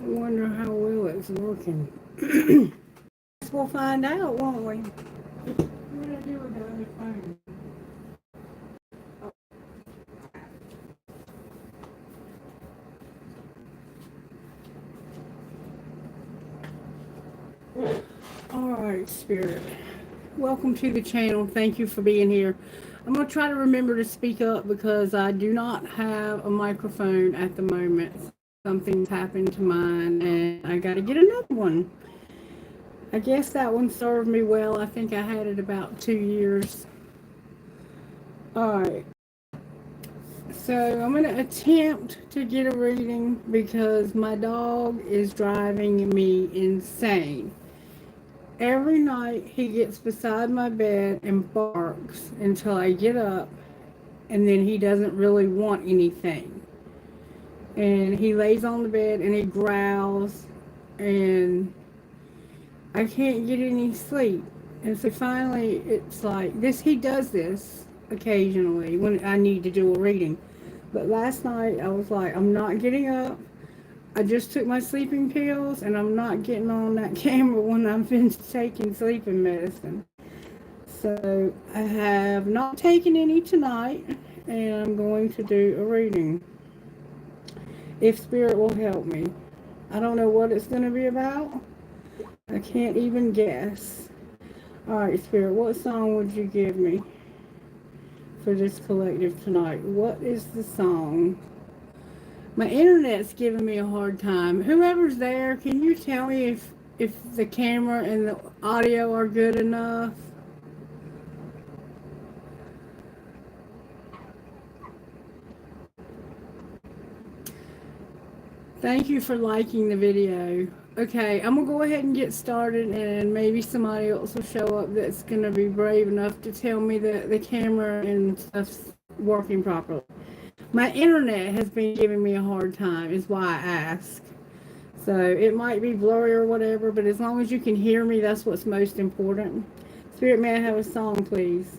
I wonder how well it's working. Guess we'll find out, won't we? What did I do with the other phone? Alright, Spirit. Welcome to the channel. Thank you for being here. I'm going to try to remember to speak up because I do not have a microphone at the moment. Something's happened to mine and I got to get another one. I guess that one served me well. I think I had it about 2 years. Alright. So I'm going to attempt to get a reading because my dog is driving me insane. Every night he gets beside my bed and barks until I get up, and then he doesn't really want anything. And he lays on the bed and he growls, and I can't get any sleep. And so finally it's like this, he does this occasionally when I need to do a reading. But last night I was like, I'm not getting up. I just took my sleeping pills and I'm not getting on that camera when I'm finished taking sleeping medicine. So I have not taken any tonight and I'm going to do a reading. If Spirit will help me. I don't know what it's going to be about. I can't even guess. Alright, Spirit, what song would you give me for this collective tonight? What is the song? My internet's giving me a hard time. Whoever's there, can you tell me if the camera and the audio are good enough? Thank you for liking the video. Okay, I'm going to go ahead and get started, and maybe somebody else will show up that's going to be brave enough to tell me that the camera and stuff's working properly. My internet has been giving me a hard time, is why I ask. So it might be blurry or whatever, but as long as you can hear me, that's what's most important. Spirit, may I have a song, please?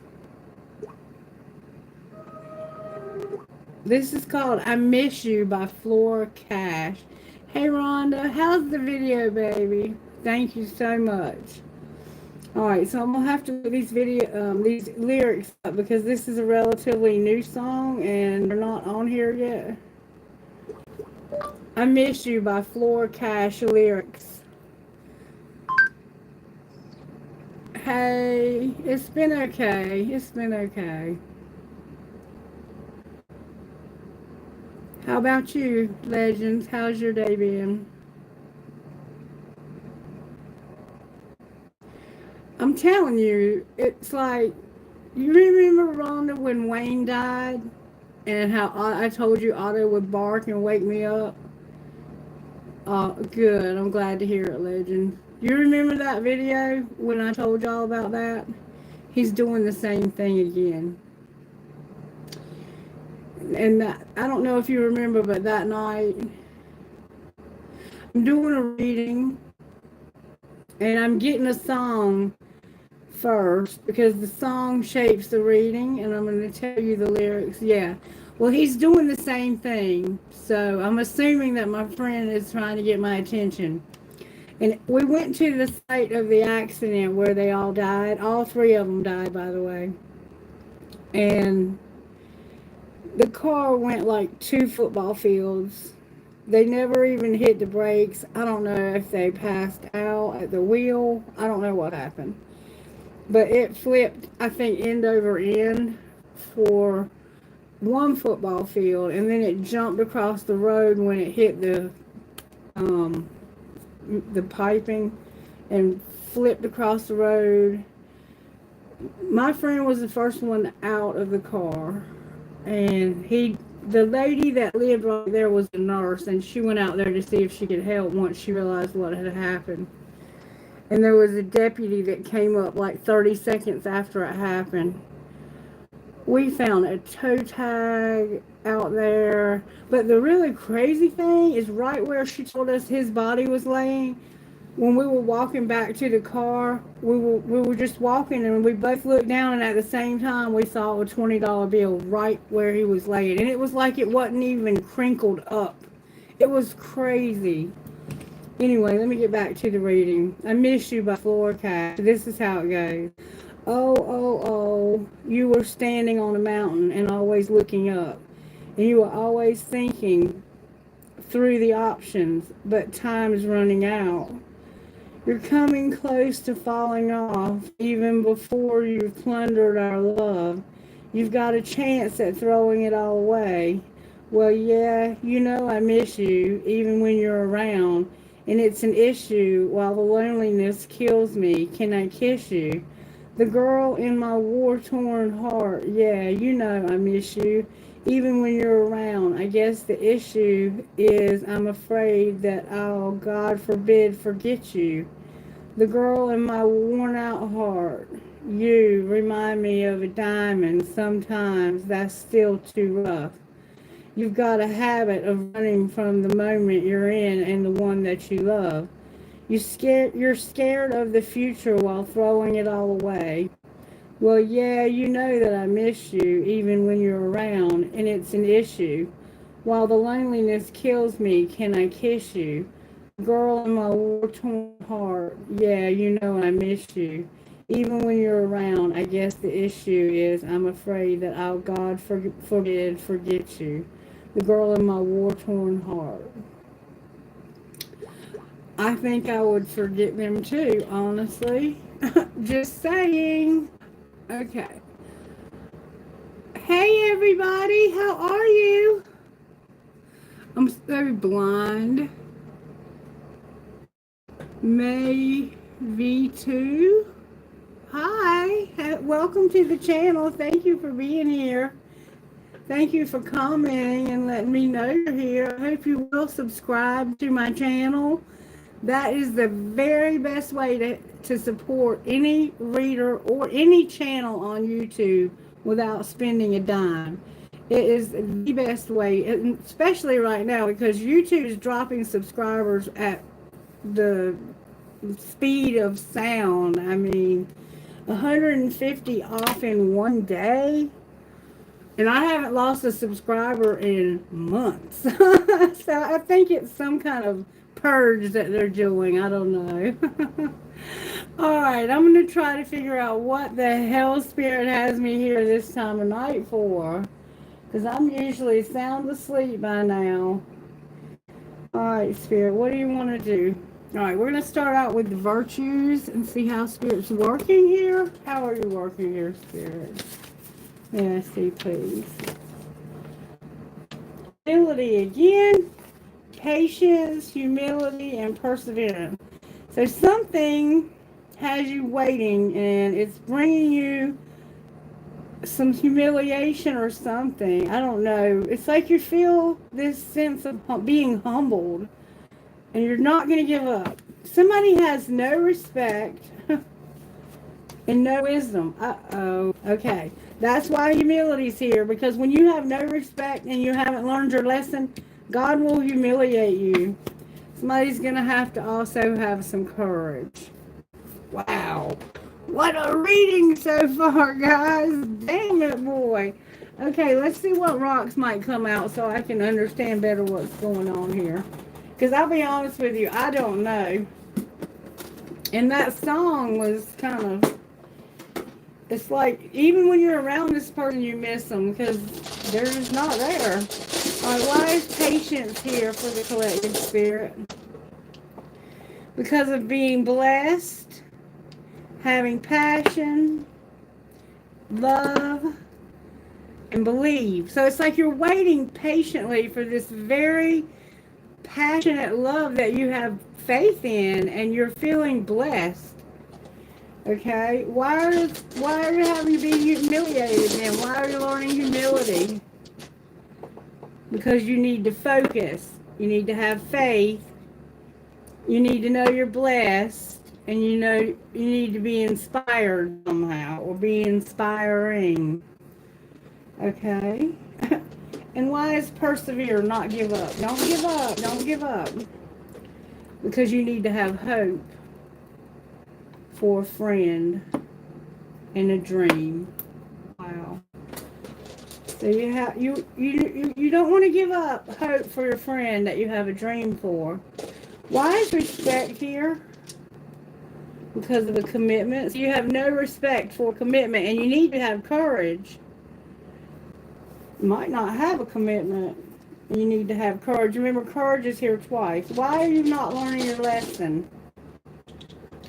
This is called I Miss You by Flora Cash. Hey Rhonda, how's the video, baby? Thank you so much. Alright, so I'm going to have to put these lyrics up because this is a relatively new song and they're not on here yet. I Miss You by Flora Cash lyrics. Hey, it's been okay. It's been okay. How about you, Legends? How's your day been? I'm telling you, it's like, you remember, Rhonda, when Wayne died and how I told you Otto would bark and wake me up? Good. I'm glad to hear it, Legend. You remember that video when I told y'all about that? He's doing the same thing again. And that, I don't know if you remember, but that night, I'm doing a reading and I'm getting a song first because the song shapes the reading, and I'm going to tell you the lyrics. Yeah, well, he's doing the same thing, so I'm assuming that my friend is trying to get my attention. And we went to the site of the accident where they all died. All three of them died, by the way. And the car went like 2 football fields. They never even hit the brakes. I don't know if they passed out at the wheel. I don't know what happened. But it flipped, I think, end over end for 1 football field, and then it jumped across the road when it hit the piping and flipped across the road. My friend was the first one out of the car, and the lady that lived right there was a nurse, and she went out there to see if she could help once she realized what had happened. And there was a deputy that came up like 30 seconds after it happened. We found a toe tag out there. But the really crazy thing is right where she told us his body was laying, when we were walking back to the car, we were just walking and we both looked down, and at the same time we saw a $20 bill right where he was laying. And it was like it wasn't even crinkled up. It was crazy. Anyway, let me get back to the reading. I Miss You by Forecast. This is how it goes. Oh, oh, oh, you were standing on a mountain and always looking up. And you were always thinking through the options, but time's running out. You're coming close to falling off even before you've plundered our love. You've got a chance at throwing it all away. Well, yeah, you know I miss you even when you're around, and it's an issue while the loneliness kills me. Can I kiss you? The girl in my war-torn heart, yeah, you know I miss you even when you're around. I guess the issue is I'm afraid that I'll, God forbid, forget you. The girl in my worn out heart, you remind me of a diamond. Sometimes that's still too rough. You've got a habit of running from the moment you're in and the one that you love. You're scared of the future while throwing it all away. Well, yeah, you know that I miss you even when you're around, and it's an issue. While the loneliness kills me, can I kiss you? Girl in my war-torn heart, yeah, you know I miss you. Even when you're around, I guess the issue is I'm afraid that I'll, God forbid, forget you. The girl in my war-torn heart. I think I would forget them too, honestly. Just saying. Okay. Hey everybody, how are you? I'm so blind. May V2. Hi, welcome to the channel. Thank you for being here. Thank you for commenting and letting me know you're here. I hope you will subscribe to my channel. That is the very best way to support any reader or any channel on YouTube without spending a dime. It is the best way, especially right now because YouTube is dropping subscribers at the speed of sound. I mean, 150 off in one day. And I haven't lost a subscriber in months. So I think it's some kind of purge that they're doing. I don't know. All right, I'm going to try to figure out what the hell Spirit has me here this time of night for. Because I'm usually sound asleep by now. All right, Spirit, what do you want to do? All right, we're going to start out with the virtues and see how Spirit's working here. How are you working here, Spirit? May I see, please? Humility again. Patience, humility, and perseverance. So something has you waiting, and it's bringing you some humiliation or something. I don't know. It's like you feel this sense of being humbled, and you're not going to give up. Somebody has no respect and no wisdom. Uh-oh. Okay. That's why humility's here, because when you have no respect and you haven't learned your lesson, God will humiliate you. Somebody's going to have to also have some courage. Wow. What a reading so far, guys. Damn it, boy. Okay, let's see what rocks might come out so I can understand better what's going on here. Because I'll be honest with you, I don't know. And that song was kind of... It's like, even when you're around this person, you miss them because they're just not there. All right, why is patience here for the collective spirit? Because of being blessed, having passion, love, and believe. So it's like you're waiting patiently for this very passionate love that you have faith in, and you're feeling blessed. Okay, why are you having to be humiliated then? Why are you learning humility? Because you need to focus. You need to have faith. You need to know you're blessed. And you know you need to be inspired somehow, or be inspiring. Okay? And why is persevere, not give up? Don't give up. Don't give up. Because you need to have hope for a friend and a dream. Wow. So you don't want to give up hope for your friend that you have a dream for. Why is respect here? Because of a commitment. So you have no respect for commitment, and you need to have courage. You might not have a commitment. You need to have courage. Remember, courage is here twice. Why are you not learning your lesson?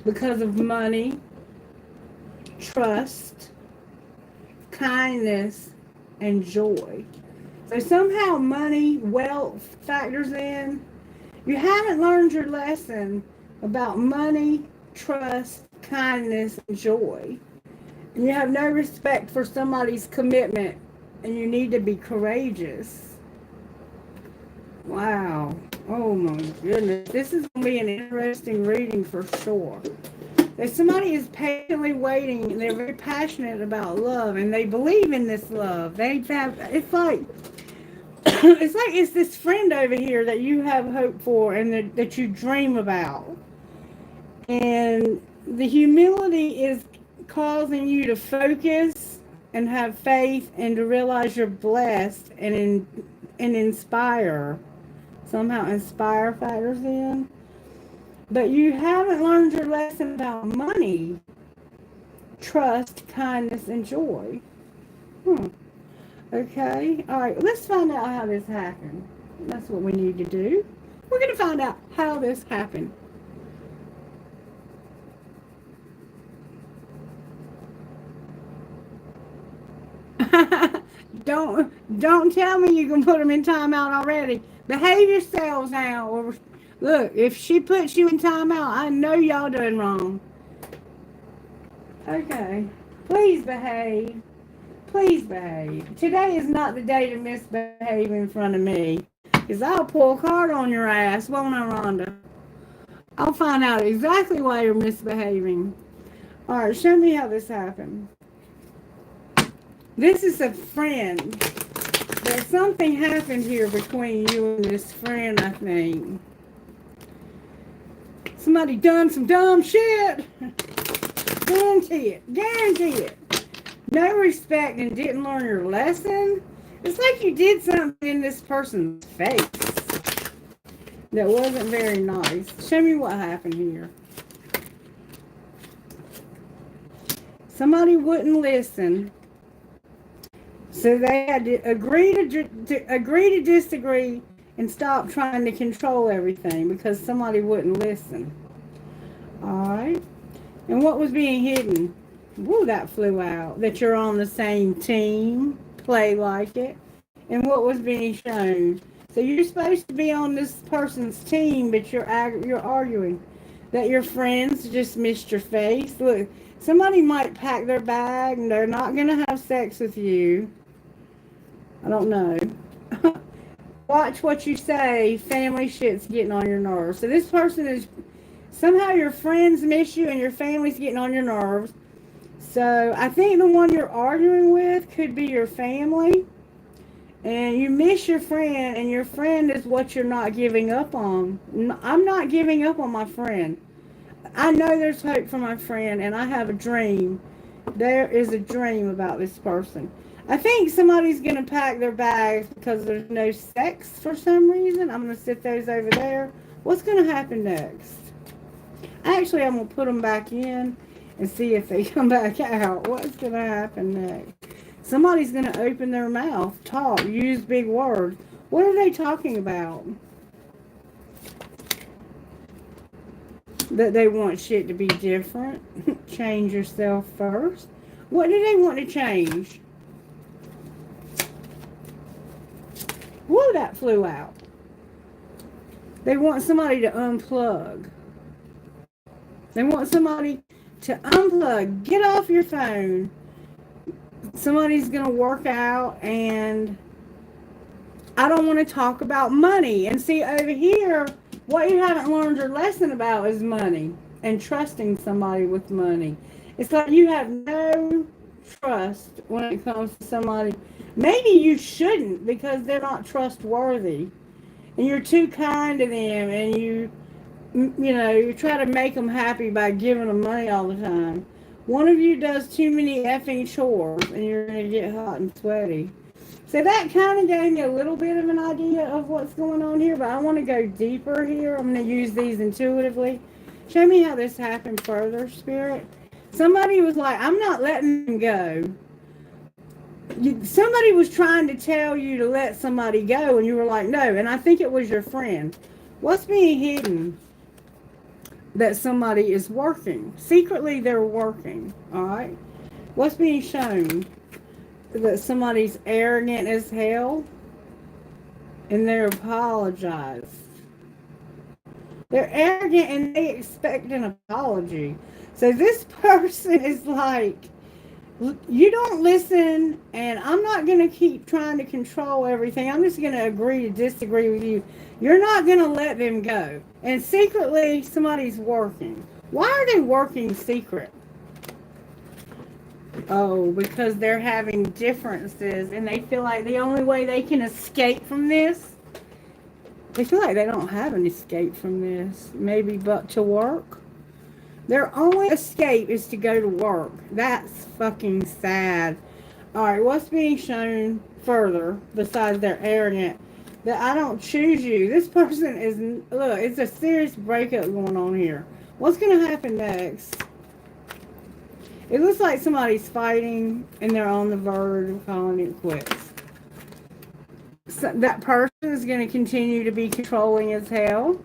Because of money, trust, kindness, and joy. So somehow money, wealth factors in. You haven't learned your lesson about money, trust, kindness, and joy. And you have no respect for somebody's commitment, and you need to be courageous. Wow. Oh my goodness. This is going to be an interesting reading for sure. If somebody is patiently waiting and they're very passionate about love and they believe in this love, it's this friend over here that you have hope for and that you dream about. And the humility is causing you to focus and have faith and to realize you're blessed and inspire. Somehow inspire factors in. But you haven't learned your lesson about money, trust, kindness, and joy. Okay. All right. Let's find out how this happened. That's what we need to do. We're going to find out how this happened. Don't tell me you can put them in timeout already. Behave yourselves now. Look, if she puts you in timeout, I know y'all doing wrong. Okay. Please behave. Please behave. Today is not the day to misbehave in front of me. Because I'll pull a card on your ass, won't I, Rhonda? I'll find out exactly why you're misbehaving. Alright, show me how this happened. This is a friend. There's something happened here between you and this friend, I think. Somebody done some dumb shit. Guarantee it. No respect and didn't learn your lesson. It's like you did something in this person's face that wasn't very nice. Show me what happened here. Somebody wouldn't listen. So they had to agree to disagree and stop trying to control everything because somebody wouldn't listen. Alright. And what was being hidden? Woo, that flew out. That you're on the same team. Play like it. And what was being shown? So you're supposed to be on this person's team, but you're arguing. That your friends just missed your face. Look, somebody might pack their bag and they're not going to have sex with you. I don't know. Watch what you say. Family shit's getting on your nerves. So this person is... Somehow your friends miss you and your family's getting on your nerves. So I think the one you're arguing with could be your family. And you miss your friend, and your friend is what you're not giving up on. I'm not giving up on my friend. I know there's hope for my friend, and I have a dream. There is a dream about this person. I think somebody's going to pack their bags because there's no sex for some reason. I'm going to sit those over there. What's going to happen next? Actually, I'm going to put them back in and see if they come back out. What's going to happen next? Somebody's going to open their mouth, talk, use big words. What are they talking about? That they want shit to be different. Change yourself first. What do they want to change? Whoa, that flew out. They want somebody to unplug. They want somebody to unplug. Get off your phone. Somebody's going to work out, and I don't want to talk about money. And see, over here, what you haven't learned your lesson about is money and trusting somebody with money. It's like you have no trust when it comes to somebody. Maybe you shouldn't because they're not trustworthy. And you're too kind to them, and you try to make them happy by giving them money all the time. One of you does too many effing chores, and you're going to get hot and sweaty. So that kind of gave me a little bit of an idea of what's going on here, but I want to go deeper here. I'm going to use these intuitively. Show me how this happened further, Spirit. Somebody was like, I'm not letting them go. Somebody was trying to tell you to let somebody go, and you were like, no. And I think it was your friend. What's being hidden? That somebody is working. Secretly, they're working. All right? What's being shown? That somebody's arrogant as hell, and they're apologized. They're arrogant and they expect an apology. So this person is like, you don't listen, and I'm not going to keep trying to control everything. I'm just going to agree to disagree with you. You're not going to let them go. And secretly, somebody's working. Why are they working secret? Oh, because they're having differences, and they feel like the only way they can escape from this, they feel like they don't have an escape from this, maybe but to work. Their only escape is to go to work. That's fucking sad. Alright, what's being shown further, besides they're arrogant, that I don't choose you. This person is, look, it's a serious breakup going on here. What's going to happen next? It looks like somebody's fighting and they're on the verge of calling it quits. So that person is going to continue to be controlling as hell,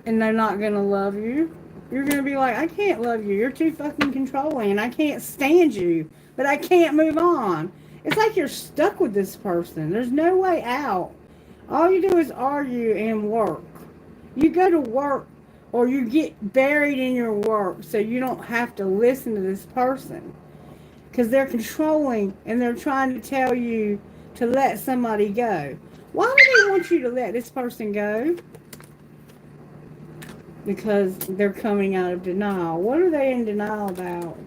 and they're not going to love you. You're going to be like, I can't love you. You're too fucking controlling, and I can't stand you, but I can't move on. It's like you're stuck with this person. There's no way out. All you do is argue and work. You go to work, or you get buried in your work so you don't have to listen to this person. Because they're controlling, and they're trying to tell you to let somebody go. Why do they want you to let this person go? Because they're coming out of denial. What are they in denial about?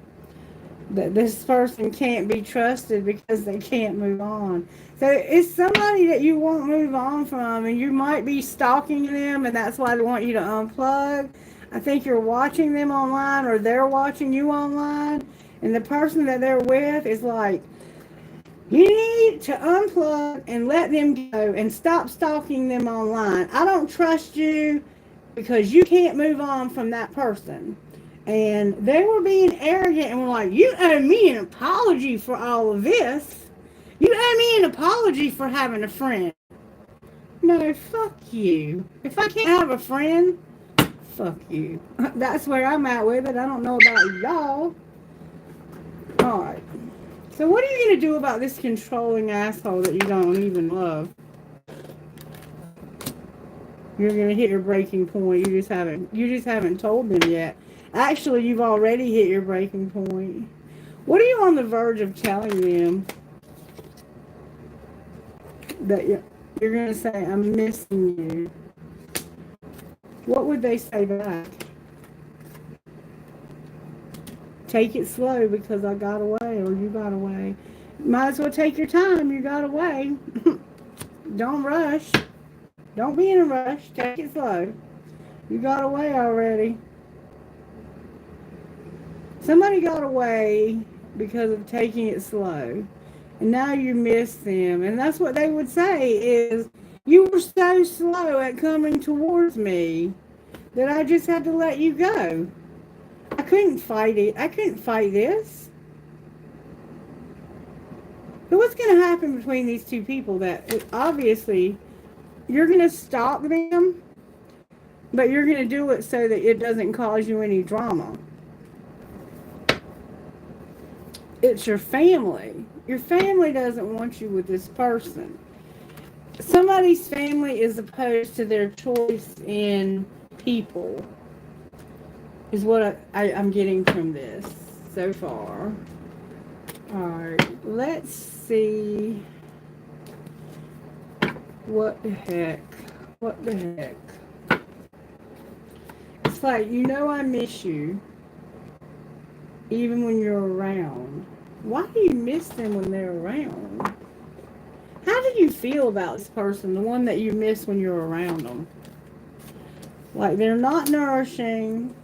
That this person can't be trusted because they can't move on. So it's somebody that you won't move on from, and you might be stalking them, and that's why they want you to unplug. I think you're watching them online, or they're watching you online, and the person that they're with is like, you need to unplug and let them go and stop stalking them online. I don't trust you because you can't move on from that person. And they were being arrogant and were like, you owe me an apology for all of this. You owe me an apology for having a friend. No, fuck you. If I can't have a friend, fuck you. That's where I'm at with it. I don't know about y'all. Alright. So what are you going to do about this controlling asshole that you don't even love? You're going to hit your breaking point. You just haven't told them yet. Actually, you've already hit your breaking point. What are you on the verge of telling them? That you're going to say, I'm missing you. What would they say back? Take it slow because I got away, or you got away. Might as well take your time. You got away. Don't rush. Don't be in a rush. Take it slow. You got away already. Somebody got away because of taking it slow. And now you miss them. And that's what they would say is, you were so slow at coming towards me that I just had to let you go. I couldn't fight it. I couldn't fight this. But what's going to happen between these two people? That obviously you're going to stalk them, but you're going to do it so that it doesn't cause you any drama. It's your family. Your family doesn't want you with this person. Somebody's family is opposed to their choice in people, is what I'm getting from this so far. Alright, let's see. What the heck? What the heck? It's like, you know I miss you, even when you're around. Why do you miss them when they're around? How do you feel about this person, the one that you miss when you're around them? Like, they're not nourishing.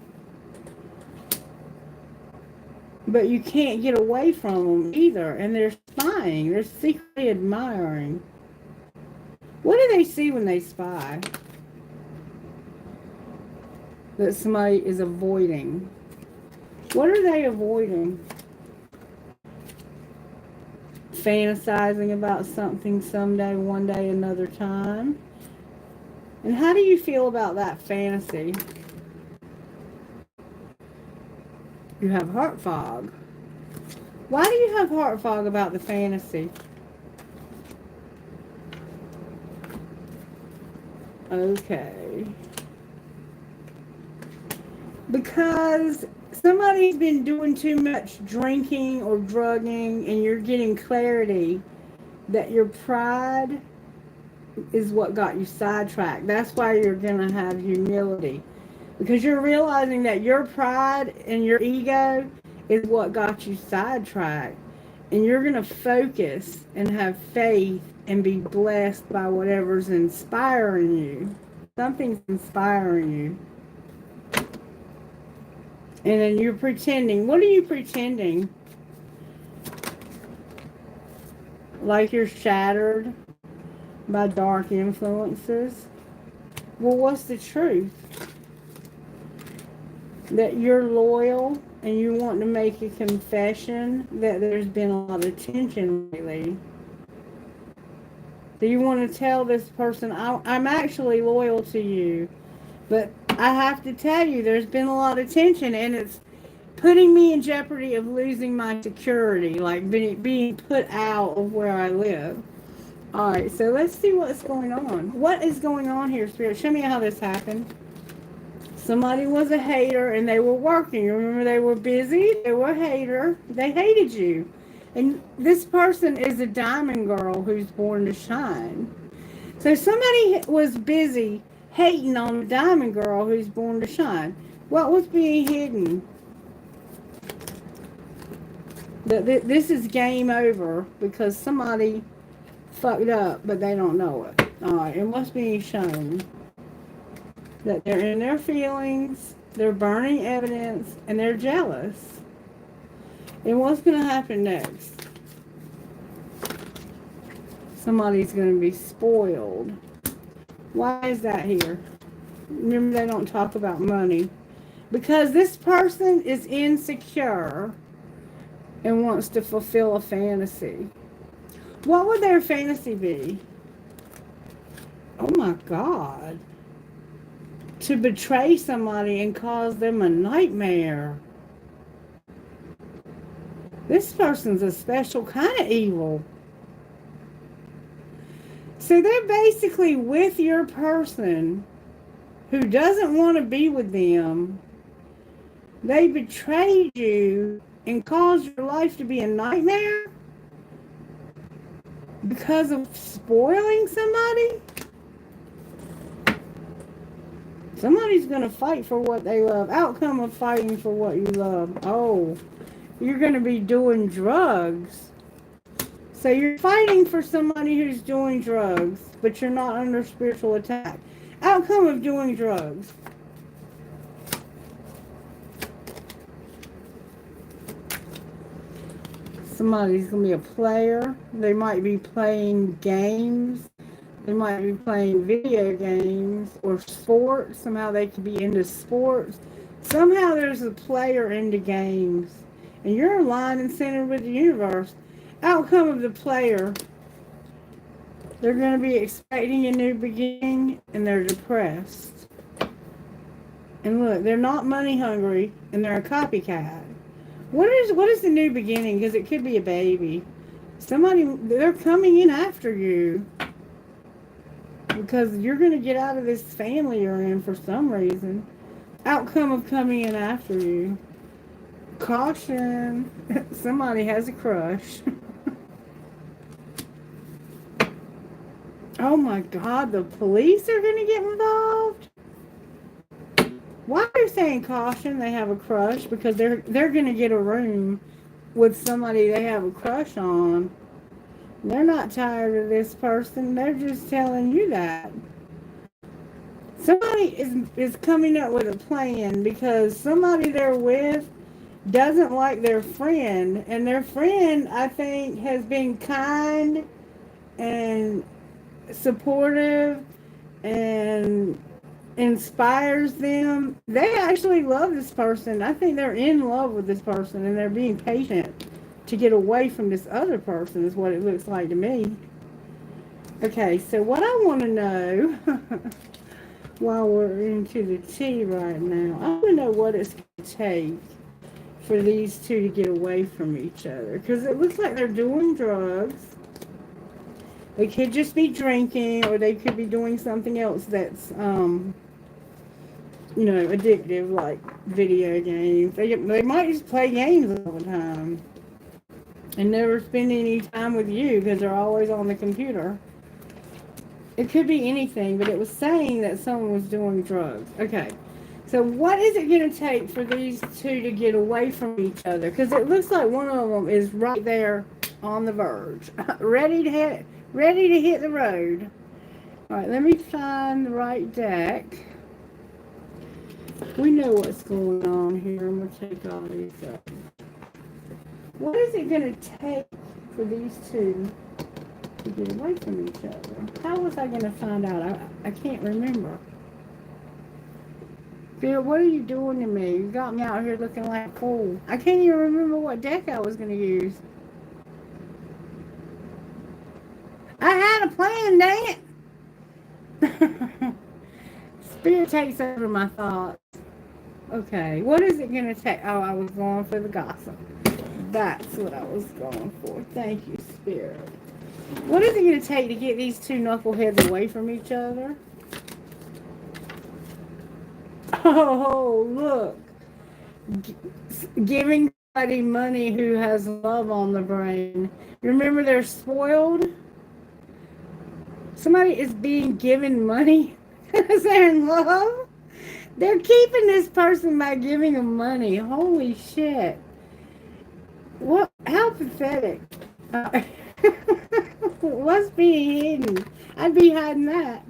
But you can't get away from them either. And they're spying. They're secretly admiring. What do they see when they spy? That somebody is avoiding. What are they avoiding? Fantasizing about something someday, one day, another time. And how do you feel about that fantasy? You have heart fog. Why do you have heart fog about the fantasy? Okay. Because somebody's been doing too much drinking or drugging, and you're getting clarity that your pride is what got you sidetracked. That's why you're going to have humility. Because you're realizing that your pride and your ego is what got you sidetracked. And you're going to focus and have faith and be blessed by whatever's inspiring you. Something's inspiring you. And then you're pretending. What are you pretending? Like you're shattered by dark influences? Well, what's the truth? That you're loyal and you want to make a confession that there's been a lot of tension lately. Do you want to tell this person, I'm actually loyal to you, but I have to tell you there's been a lot of tension and it's putting me in jeopardy of losing my security, like being put out of where I live. All right, so let's see what's going on. What is going on here, Spirit? Show me how this happened. Somebody was a hater and they were working. Remember, they were busy. They were a hater. They hated you. And this person is a diamond girl who's born to shine. So somebody was busy hating on a diamond girl who's born to shine. What was being hidden? This is game over because somebody fucked up, but they don't know it. All right, and what's being shown? That they're in their feelings, they're burning evidence, and they're jealous. And what's going to happen next? Somebody's going to be spoiled. Why is that here? Remember, they don't talk about money. Because this person is insecure and wants to fulfill a fantasy. What would their fantasy be? Oh my God. To betray somebody and cause them a nightmare. This person's a special kind of evil. So they're basically with your person who doesn't want to be with them. They betrayed you and caused your life to be a nightmare because of spoiling somebody. Somebody's going to fight for what they love. Outcome of fighting for what you love. Oh, you're going to be doing drugs. So you're fighting for somebody who's doing drugs, but you're not under spiritual attack. Outcome of doing drugs. Somebody's going to be a player. They might be playing games. They might be playing video games or sports. Somehow they could be into sports. Somehow there's a player into games. And you're aligned and centered with the universe. Outcome of the player. They're going to be expecting a new beginning and they're depressed. And look, they're not money hungry and they're a copycat. What is the new beginning? Because it could be a baby. They're coming in after you. Because you're going to get out of this family you're in for some reason. Outcome of coming in after you. Caution. Somebody has a crush. Oh my God, the police are going to get involved? Why are they saying caution? They have a crush? Because they're going to get a room with somebody they have a crush on. They're not tired of this person. They're just telling you that. Somebody is coming up with a plan because somebody they're with doesn't like their friend, and their friend, I think, has been kind and supportive and inspires them. They actually love this person. I think they're in love with this person and they're being patient to get away from this other person, is what it looks like to me. Okay, so what I want to know while we're into the tea right now, I want to know what it's going to take for these two to get away from each other. Because it looks like they're doing drugs. They could just be drinking, or they could be doing something else that's, addictive, like video games. They might just play games all the time and never spend any time with you because they're always on the computer. It could be anything, but it was saying that someone was doing drugs. Okay. So what is it going to take for these two to get away from each other? Because it looks like one of them is right there on the verge, ready to hit the road. All right, let me find the right deck. We know what's going on here. I'm going to take all these up. What is it going to take for these two to get away from each other? How was I going to find out? I can't remember. Bill, what are you doing to me? You got me out here looking like a fool. I can't even remember what deck I was going to use. I had a plan, dang it. Spirit takes over my thoughts. Okay, what is it going to take? Oh, I was going for the gossip. That's what I was going for. Thank you, Spirit. What is it going to take to get these two knuckleheads away from each other? Oh, look. Giving somebody money who has love on the brain. Remember, they're spoiled? Somebody is being given money because they're in love? They're keeping this person by giving them money. Holy shit. What? How pathetic. What's being hidden? I'd be hiding that.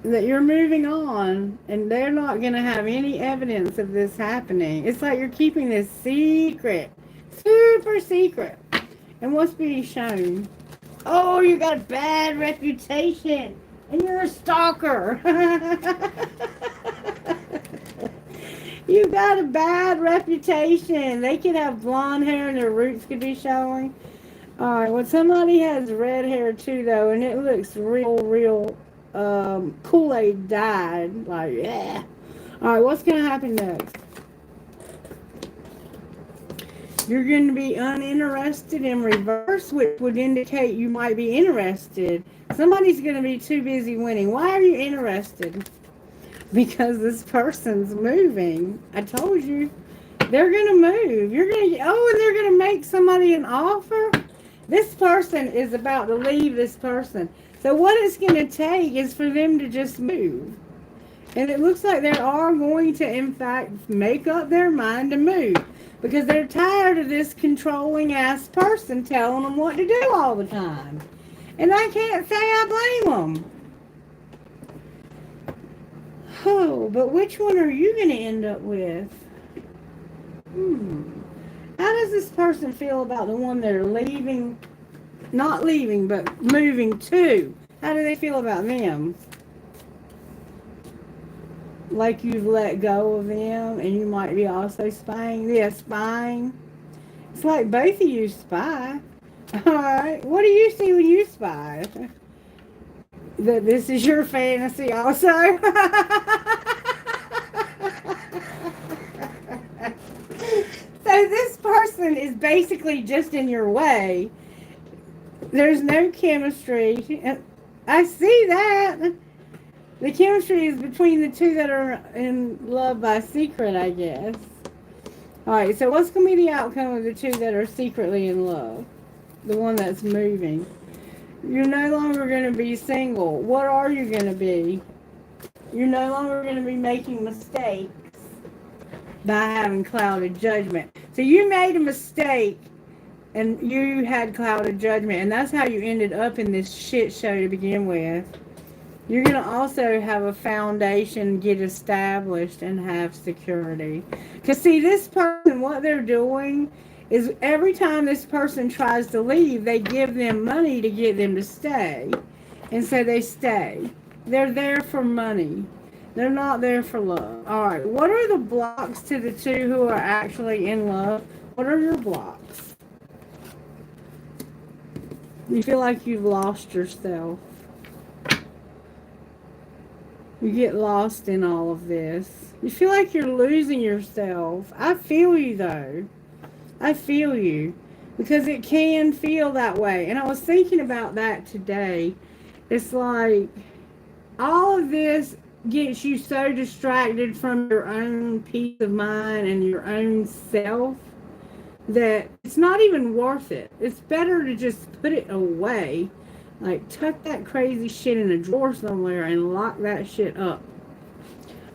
That you're moving on and they're not going to have any evidence of this happening. It's like you're keeping this secret. Super secret. And what's being shown? Oh, you got a bad reputation. And you're a stalker. You got a bad reputation. They could have blonde hair and their roots could be showing. Alright, well, somebody has red hair too, though, and it looks real Kool-Aid dyed. Like, yeah. Alright, what's going to happen next? You're going to be uninterested in reverse, which would indicate you might be interested. Somebody's going to be too busy winning. Why are you interested? Because this person's moving. I told you. They're going to move. You're going to, and they're going to make somebody an offer. This person is about to leave this person. So what it's going to take is for them to just move. And it looks like they are going to, in fact, make up their mind to move. Because they're tired of this controlling ass person telling them what to do all the time. And I can't say I blame them. Oh, but which one are you going to end up with? How does this person feel about the one they're leaving? Not leaving, but moving to. How do they feel about them? Like you've let go of them and you might be also spying. Yeah, spying. It's like both of you spy. Alright, what do you see when you spy? That this is your fantasy also? So this person is basically just in your way. There's no chemistry. I see that. The chemistry is between the two that are in love by secret, I guess. Alright, so what's going to be the outcome of the two that are secretly in love? The one that's moving. You're no longer going to be single. What are you going to be? You're no longer going to be making mistakes by having clouded judgment. So you made a mistake and you had clouded judgment, and that's how you ended up in this shit show to begin with. You're going to also have a foundation get established and have security. Because, see, this person, what they're doing is every time this person tries to leave, they give them money to get them to stay. And so they stay. They're there for money. They're not there for love. All right. What are the blocks to the two who are actually in love? What are your blocks? You feel like you've lost yourself. You get lost in all of this. You feel like you're losing yourself. I feel you, though. I feel you. Because it can feel that way. And I was thinking about that today. It's like all of this gets you so distracted from your own peace of mind and your own self that it's not even worth it. It's better to just put it away. Like, tuck that crazy shit in a drawer somewhere and lock that shit up.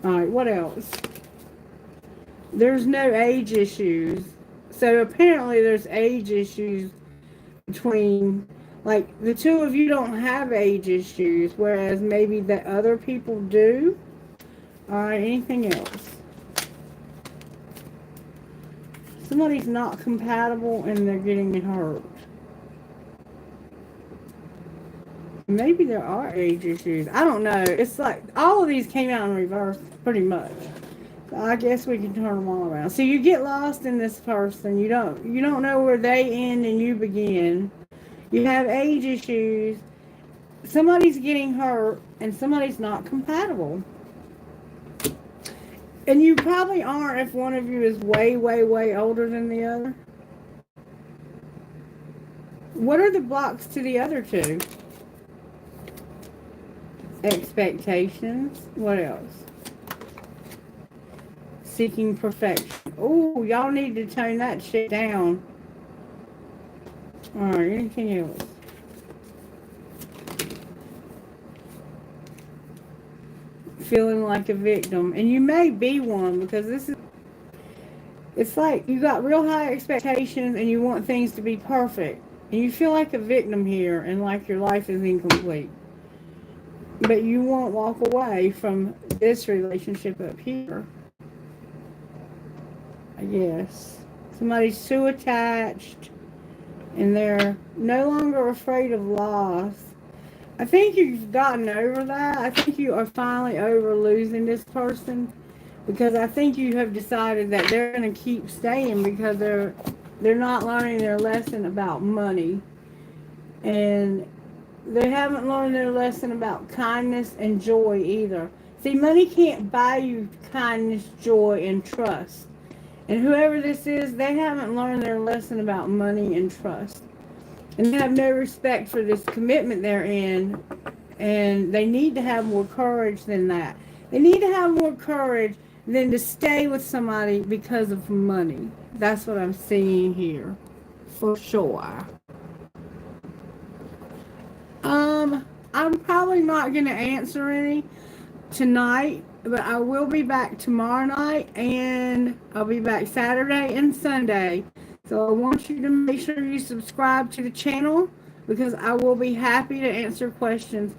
Alright, what else? There's no age issues. So apparently there's age issues between, like, the two of you don't have age issues, whereas maybe the other people do. Alright, anything else? Somebody's not compatible and they're getting hurt. Maybe there are age issues. I don't know. It's like all of these came out in reverse pretty much. So I guess we can turn them all around. So you get lost in this person. You don't know where they end and you begin. You have age issues. Somebody's getting hurt and somebody's not compatible. And you probably aren't if one of you is way, way, way older than the other. What are the blocks to the other two? Expectations. What else? Seeking perfection. Oh, y'all need to tone that shit down. Alright, anything else? Feeling like a victim. And you may be one, because this is, it's like you got real high expectations and you want things to be perfect. And you feel like a victim here and like your life is incomplete. But you won't walk away from this relationship up here. I guess. Somebody's too attached and they're no longer afraid of loss. I think you've gotten over that. I think you are finally over losing this person, because I think you have decided that they're going to keep staying because they're not learning their lesson about money. And they haven't learned their lesson about kindness and joy either. See, money can't buy you kindness, joy, and trust. And whoever this is, they haven't learned their lesson about money and trust. And they have no respect for this commitment they're in. And they need to have more courage than that. They need to have more courage than to stay with somebody because of money. That's what I'm seeing here. For sure. I'm probably not going to answer any tonight, but I will be back tomorrow night, and I'll be back Saturday and Sunday. So I want you to make sure you subscribe to the channel, because I will be happy to answer questions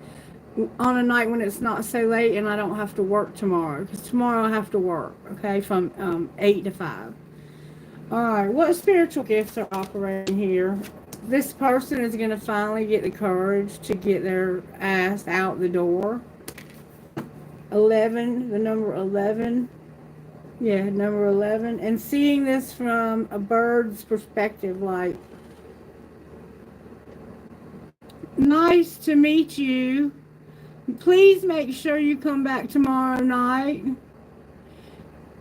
on a night when it's not so late and I don't have to work tomorrow, because tomorrow I have to work, okay, from 8 to 5. Alright, what spiritual gifts are operating here? This person is going to finally get the courage to get their ass out the door. 11, the number 11. Yeah, number 11. And seeing this from a bird's perspective, like, nice to meet you. Please make sure you come back tomorrow night.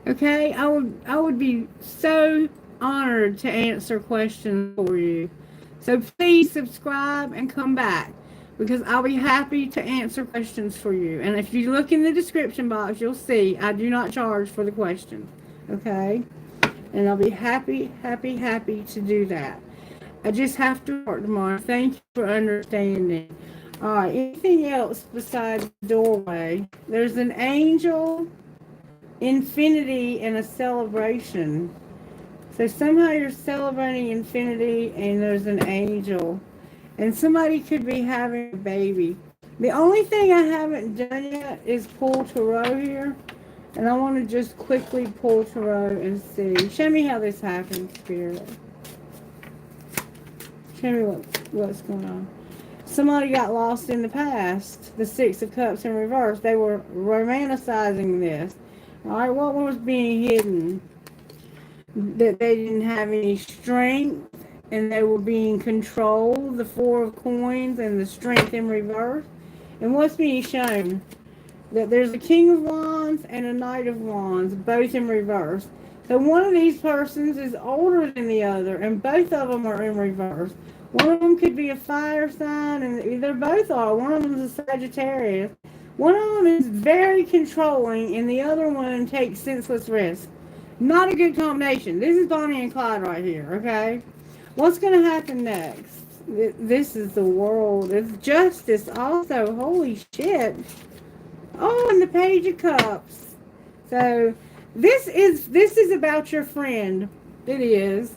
Okay, I would be so honored to answer questions for you. So please subscribe and come back, because I'll be happy to answer questions for you. And if you look in the description box, you'll see I do not charge for the questions. Okay? And I'll be happy to do that. I just have to work tomorrow. Thank you for understanding. Alright, anything else besides the doorway? There's an angel, infinity, and a celebration. So somehow you're celebrating infinity and there's an angel. And somebody could be having a baby. The only thing I haven't done yet is pull tarot here. And I want to just quickly pull tarot and see. Show me how this happens, Spirit. Show me what's going on. Somebody got lost in the past. The Six of Cups in reverse. They were romanticizing this. All right, what was being hidden? That they didn't have any strength and they were being controlled. The Four of Coins and the Strength in reverse. And what's being shown? That there's a King of Wands and a Knight of Wands, both in reverse. So one of these persons is older than the other, and both of them are in reverse. One of them could be a fire sign, and they both are. One of them is a Sagittarius. One of them is very controlling, and the other one takes senseless risks. Not a good combination. This is Bonnie and Clyde right here, okay? What's going to happen next? This is the world. It's justice also. Holy shit. Oh, and the Page of Cups. So this is about your friend. It is.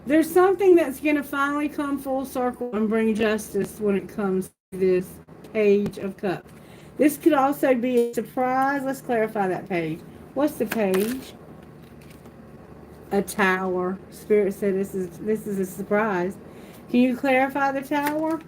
There's something that's going to finally come full circle and bring justice when it comes to this Page of Cups. This could also be a surprise. Let's clarify that page. What's the page? A tower. Spirit said this is a surprise. Can you clarify the tower?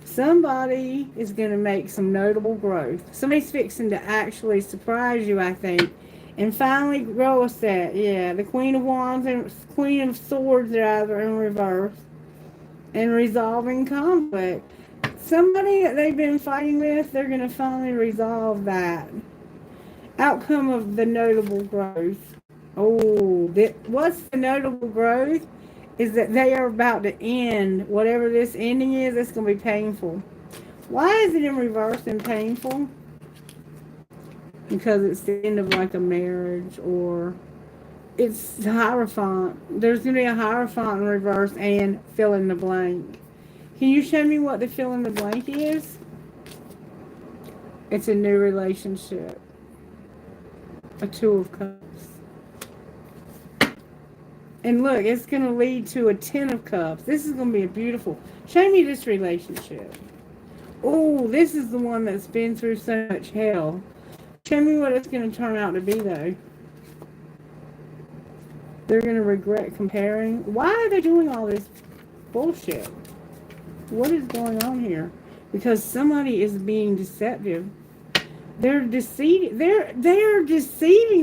Somebody is going to make some notable growth. Somebody's fixing to actually surprise you, I think, and finally grow a set. Yeah, the Queen of Wands and Queen of Swords rather in reverse, and resolving conflict. Somebody that they've been fighting with, they're going to finally resolve that. Outcome of the notable growth. Oh, what's the notable growth? Is that they are about to end. Whatever this ending is, it's going to be painful. Why is it in reverse and painful? Because it's the end of like a marriage, or it's the Hierophant. There's going to be a Hierophant in reverse and fill in the blank. Can you show me what the fill in the blank is? It's a new relationship. A Two of Cups. And look, it's going to lead to a Ten of Cups. This is going to be a beautiful... Show me this relationship. Oh, this is the one that's been through so much hell. Show me what it's going to turn out to be, though. They're going to regret comparing. Why are they doing all this bullshit? What is going on here? Because somebody is being deceptive. They're deceiving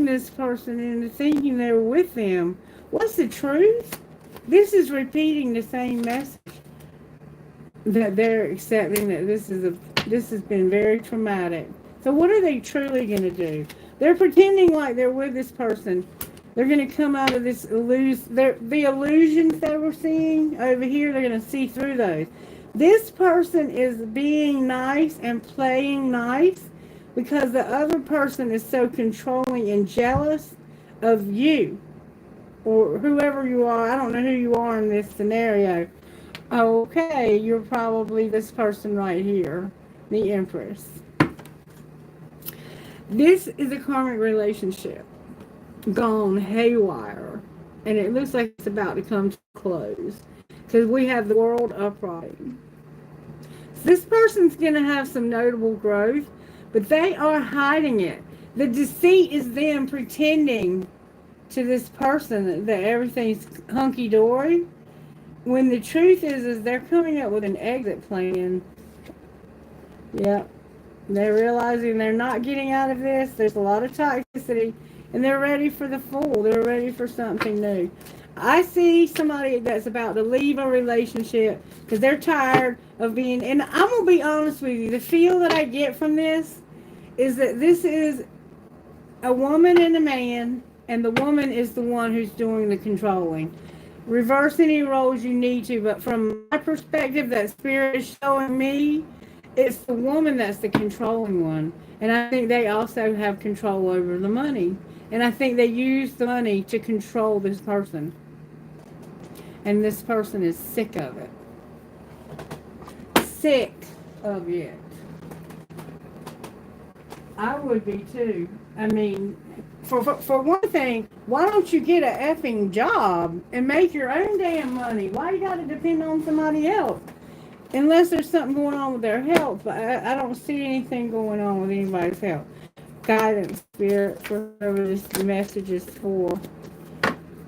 this person into thinking they're with them. What's the truth? This is repeating the same message. That they're accepting that this has been very traumatic. So what are they truly going to do? They're pretending like they're with this person. They're going to come out of this the illusions that we're seeing over here. They're going to see through those. This person is being nice and playing nice because the other person is so controlling and jealous of you. Or whoever you are. I don't know who you are in this scenario. Okay, you're probably this person right here, the Empress. This is a karmic relationship gone haywire, and it looks like it's about to come to a close because we have the World upright. So this person's going to have some notable growth, but they are hiding it. The deceit is them pretending to this person that everything's hunky-dory, when the truth is they're coming up with an exit plan. Yep. They're realizing they're not getting out of this. There's a lot of toxicity, and they're ready for the full. They're ready for something new. I see somebody that's about to leave a relationship because they're tired of being, and I'm going to be honest with you, the feel that I get from this is that this is a woman and a man, and the woman is the one who's doing the controlling. Reverse any roles you need to, but from my perspective, that Spirit is showing me, it's the woman that's the controlling one. And I think they also have control over the money. And I think they use the money to control this person. And this person is sick of it. Sick of it. I would be too. I mean, for one thing, why don't you get a effing job and make your own damn money? Why you got to depend on somebody else? unless there's something going on with their health, but I don't see anything going on with anybody's health. Guidance, Spirit, for whoever this message is for.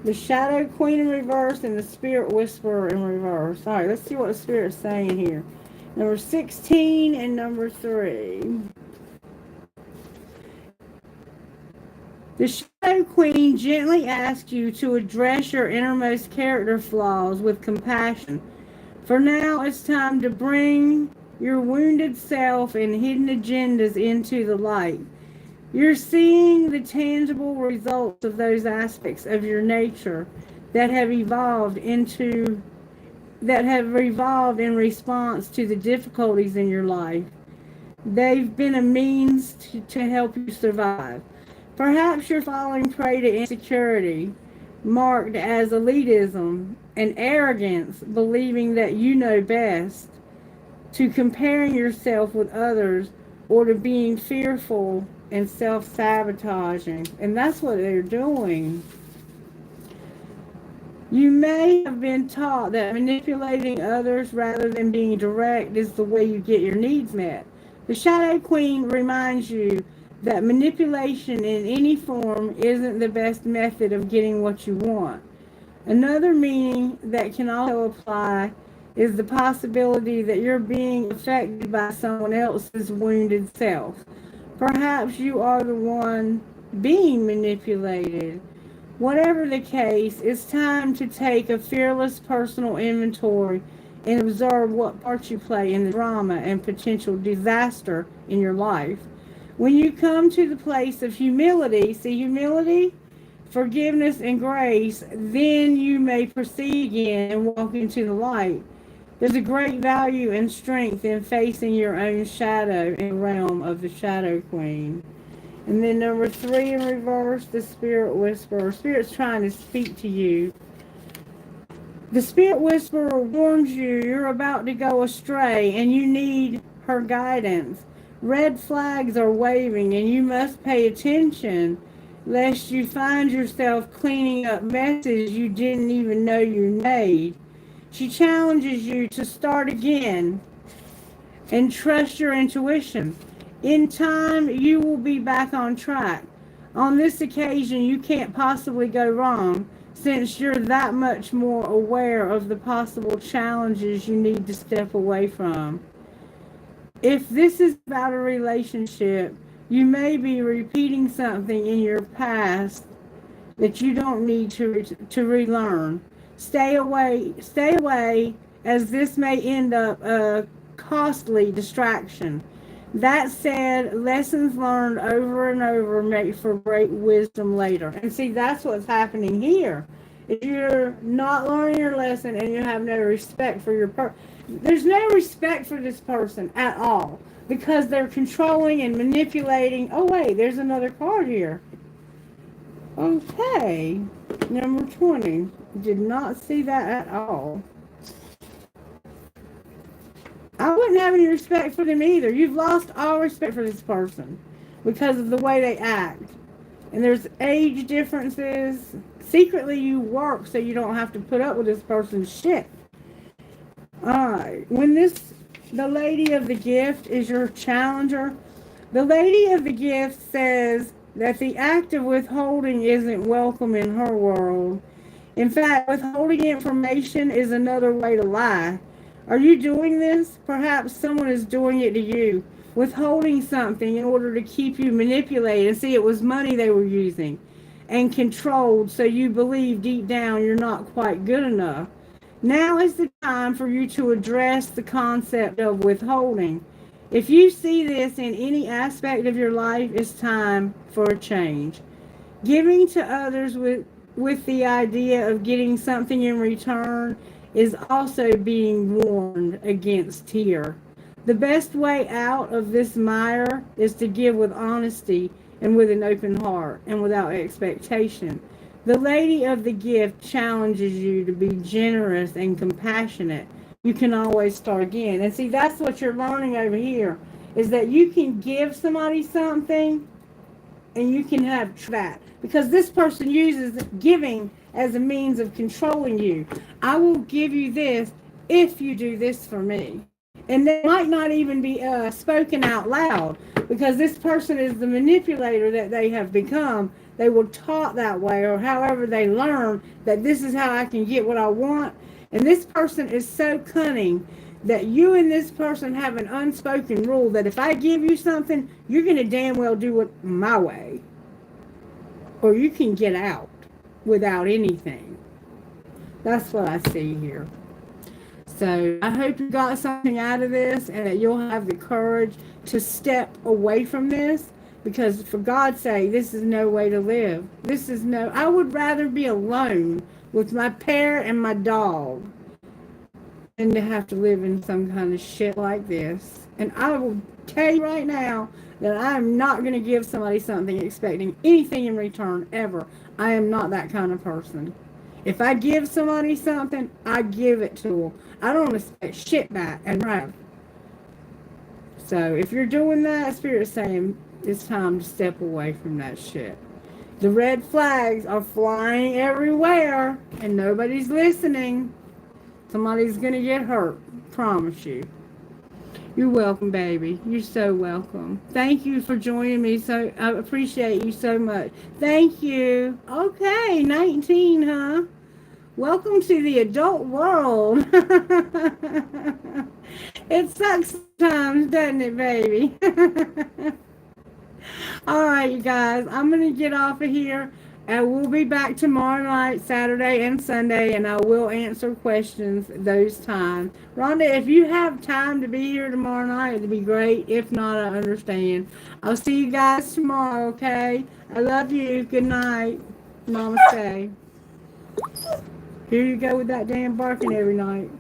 The Shadow Queen in reverse and the Spirit Whisperer in reverse. All right, let's see what the Spirit's saying here. Number 16 and number 3. The Shadow Queen gently asks you to address your innermost character flaws with compassion. For now, it's time to bring your wounded self and hidden agendas into the light. You're seeing the tangible results of those aspects of your nature that have evolved in response to the difficulties in your life. They've been a means to help you survive. Perhaps you're falling prey to insecurity, marked as elitism and arrogance, believing that you know best, to comparing yourself with others, or to being fearful and self-sabotaging. And that's what they're doing. You may have been taught that manipulating others rather than being direct is the way you get your needs met. The Shadow Queen reminds you that manipulation in any form isn't the best method of getting what you want. Another meaning that can also apply is the possibility that you're being affected by someone else's wounded self. Perhaps you are the one being manipulated. Whatever the case, it's time to take a fearless personal inventory and observe what part you play in the drama and potential disaster in your life. When you come to the place of humility, see humility, forgiveness, and grace, then you may proceed again and walk into the light. There's a great value and strength in facing your own shadow and realm of the Shadow Queen. And then number 3 in reverse, the Spirit Whisperer. Spirit's trying to speak to you. The Spirit Whisperer warns you you're about to go astray and you need her guidance. Red flags are waving and you must pay attention lest you find yourself cleaning up messes you didn't even know you made. She challenges you to start again and trust your intuition. In time, you will be back on track. On this occasion, you can't possibly go wrong since you're that much more aware of the possible challenges you need to step away from. If this is about a relationship, you may be repeating something in your past that you don't need to relearn. Stay away, as this may end up a costly distraction. That said, lessons learned over and over make for great wisdom later. And see, that's what's happening here. If you're not learning your lesson and you have no respect for there's no respect for this person at all because they're controlling and manipulating. Oh, wait, there's another card here. Okay, number 20. Did not see that at all. I wouldn't have any respect for them either. You've lost all respect for this person because of the way they act. And there's age differences. Secretly, you work so you don't have to put up with this person's shit. Alright, the Lady of the Gift is your challenger. The Lady of the Gift says that the act of withholding isn't welcome in her world. In fact, withholding information is another way to lie. Are you doing this? Perhaps someone is doing it to you, withholding something in order to keep you manipulated. And see, it was money they were using and controlled, so you believe deep down you're not quite good enough. Now is the time for you to address the concept of withholding. If you see this in any aspect of your life, it's time for a change. Giving to others with the idea of getting something in return is also being warned against here. The best way out of this mire is to give with honesty and with an open heart and without expectation. The Lady of the Gift challenges you to be generous and compassionate. You can always start again. And see, that's what you're learning over here, is that you can give somebody something and you can have that. Because this person uses giving as a means of controlling you. I will give you this if you do this for me. And they might not even be spoken out loud, because this person is the manipulator that they have become. They were taught that way, or however they learn that this is how I can get what I want. And this person is so cunning that you and this person have an unspoken rule that if I give you something, you're going to damn well do it my way, or you can get out without anything. That's what I see here. So I hope you got something out of this, and that you'll have the courage to step away from this, because for God's sake, this is no way to live. I would rather be alone with my parrot and my dog than to have to live in some kind of shit like this. And I will tell you right now that I am not going to give somebody something expecting anything in return ever. I am not that kind of person. If I give somebody something, I give it to them. I don't expect shit back and right. So if you're doing that, Spirit's saying it's time to step away from that shit. The red flags are flying everywhere, and nobody's listening. Somebody's going to get hurt. Promise you. You're welcome, baby. You're so welcome. Thank you for joining me. So I appreciate you so much. Thank you. Okay, 19, huh? Welcome to the adult world. It sucks sometimes, doesn't it, baby? All right, you guys. I'm going to get off of here. And we'll be back tomorrow night, Saturday and Sunday, and I will answer questions those times. Rhonda, if you have time to be here tomorrow night, it'd be great. If not, I understand. I'll see you guys tomorrow, okay? I love you. Good night. Namaste. Here you go with that damn barking every night.